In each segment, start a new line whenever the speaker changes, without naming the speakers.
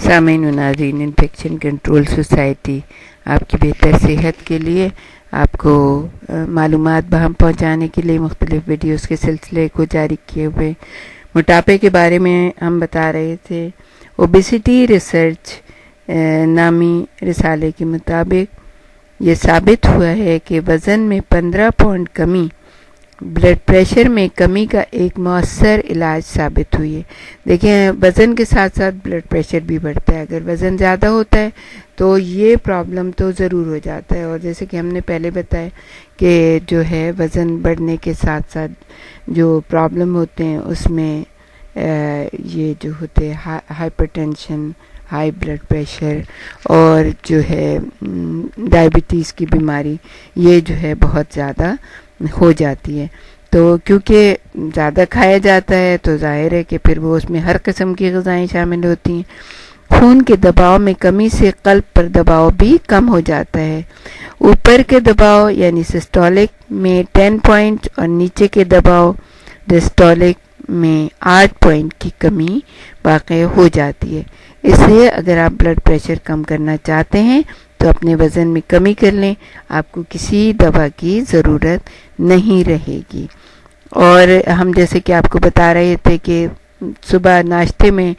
سامعین و ناظرین، انفیکشن کنٹرول سوسائٹی آپ کی بہتر صحت کے لیے آپ کو معلومات بہم پہنچانے کے لیے مختلف ویڈیوز کے سلسلے کو جاری کیے ہوئے موٹاپے کے بارے میں ہم بتا رہے تھے۔ اوبیسٹی ریسرچ نامی رسالے کے مطابق یہ ثابت ہوا ہے کہ وزن میں 15 پاؤنڈ کمی بلڈ پریشر میں کمی کا ایک مؤثر علاج ثابت ہوئی ہے۔ دیکھیں، وزن کے ساتھ ساتھ بلڈ پریشر بھی بڑھتا ہے۔ اگر وزن زیادہ ہوتا ہے تو یہ پرابلم تو ضرور ہو جاتا ہے، اور جیسے کہ ہم نے پہلے بتایا کہ جو ہے وزن بڑھنے کے ساتھ ساتھ جو پرابلم ہوتے ہیں اس میں یہ جو ہوتے ہیں hypertension, high blood pressure اور جو ہے ڈائبٹیز کی بیماری، یہ جو ہے بہت زیادہ ہو جاتی ہے۔ تو کیونکہ زیادہ کھایا جاتا ہے تو ظاہر ہے کہ پھر وہ اس میں ہر قسم کی غذائیں شامل ہوتی ہیں۔ خون کے دباؤ میں کمی سے قلب پر دباؤ بھی کم ہو جاتا ہے۔ اوپر کے دباؤ یعنی سسٹولک میں 10 پوائنٹ اور نیچے کے دباؤ ڈسٹولک میں 8 پوائنٹ کی کمی واقع ہو جاتی ہے۔ اس لیے اگر آپ بلڈ پریشر کم کرنا چاہتے ہیں تو اپنے وزن میں کمی کر لیں، آپ کو کسی دوا کی ضرورت نہیں رہے گی۔ اور ہم جیسے کہ آپ کو بتا رہے تھے کہ صبح ناشتے میں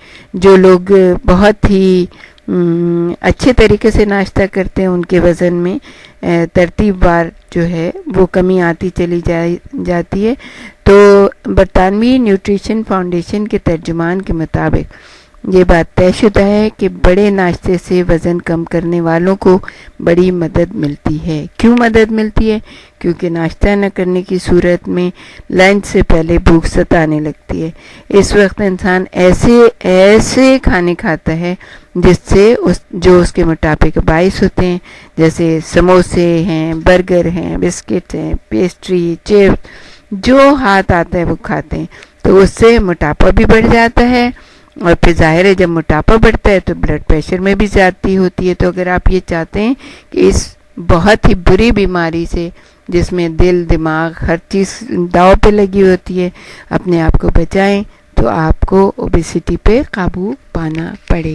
جو لوگ بہت ہی اچھے طریقے سے ناشتہ کرتے ہیں ان کے وزن میں ترتیب وار جو ہے وہ کمی آتی چلی جاتی ہے۔ تو برطانوی نیوٹریشن فاؤنڈیشن کے ترجمان کے مطابق یہ بات طے شدہ ہے کہ بڑے ناشتے سے وزن کم کرنے والوں کو بڑی مدد ملتی ہے۔ کیوں مدد ملتی ہے؟ کیونکہ ناشتہ نہ کرنے کی صورت میں لنچ سے پہلے بھوک ستانے لگتی ہے۔ اس وقت انسان ایسے کھانے کھاتا ہے جس سے جو اس کے موٹاپے کا باعث ہوتے ہیں، جیسے سموسے ہیں، برگر ہیں، بسکٹ ہیں، پیسٹری، چپس، جو ہاتھ آتا ہے وہ کھاتے ہیں۔ تو اس سے موٹاپا بھی بڑھ جاتا ہے، اور پھر ظاہر ہے جب موٹاپا بڑھتا ہے تو بلڈ پریشر میں بھی زیادتی ہوتی ہے۔ تو اگر آپ یہ چاہتے ہیں کہ اس بہت ہی بری بیماری سے، جس میں دل، دماغ، ہر چیز داؤ پہ لگی ہوتی ہے، اپنے آپ کو بچائیں، تو آپ کو اوبیسٹی پہ قابو پانا پڑے۔